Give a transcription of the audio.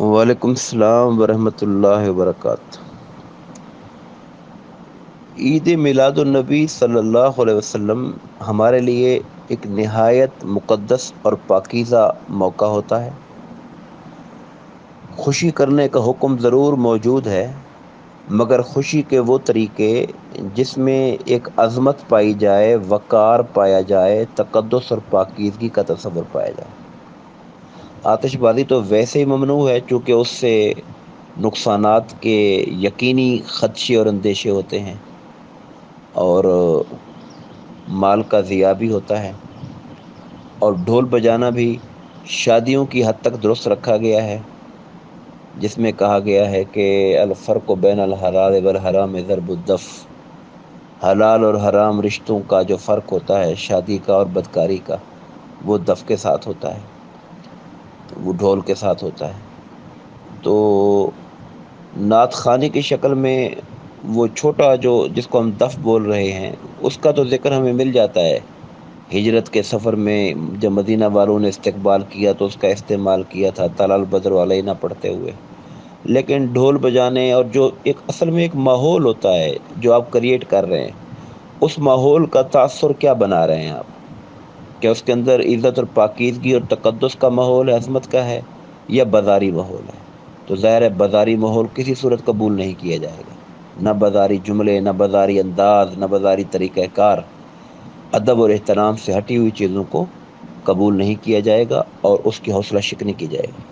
وعلیکم السلام ورحمۃ اللہ وبرکاتہ۔ عید میلاد النبی صلی اللہ علیہ وسلم ہمارے لیے ایک نہایت مقدس اور پاکیزہ موقع ہوتا ہے۔ خوشی کرنے کا حکم ضرور موجود ہے، مگر خوشی کے وہ طریقے جس میں ایک عظمت پائی جائے، وقار پایا جائے، تقدس اور پاکیزگی کا تصور پایا جائے۔ آتش بازی تو ویسے ہی ممنوع ہے چونکہ اس سے نقصانات کے یقینی خدشے اور اندیشے ہوتے ہیں، اور مال کا ضیاع بھی ہوتا ہے۔ اور ڈھول بجانا بھی شادیوں کی حد تک درست رکھا گیا ہے، جس میں کہا گیا ہے کہ الفرق بین الحلال والحرام ضرب الدف، حلال اور حرام رشتوں کا جو فرق ہوتا ہے شادی کا اور بدکاری کا، وہ دف کے ساتھ ہوتا ہے، وہ ڈھول کے ساتھ ہوتا ہے۔ تو نعت خوانی کی شکل میں وہ چھوٹا جو جس کو ہم دف بول رہے ہیں، اس کا تو ذکر ہمیں مل جاتا ہے۔ ہجرت کے سفر میں جب مدینہ والوں نے استقبال کیا تو اس کا استعمال کیا تھا، طلع البدر علینا پڑھتے ہوئے۔ لیکن ڈھول بجانے اور جو ایک اصل میں ایک ماحول ہوتا ہے جو آپ کریٹ کر رہے ہیں، اس ماحول کا تاثر کیا بنا رہے ہیں آپ؟ کیا اس کے اندر عزت اور پاکیزگی اور تقدس کا ماحول ہے، عظمت کا ہے، یا بازاری ماحول ہے؟ تو ظاہر ہے بازاری ماحول کسی صورت قبول نہیں کیا جائے گا، نہ بازاری جملے، نہ بازاری انداز، نہ بازاری طریقہ کار۔ ادب اور احترام سے ہٹی ہوئی چیزوں کو قبول نہیں کیا جائے گا اور اس کی حوصلہ شکنی کی جائے گی۔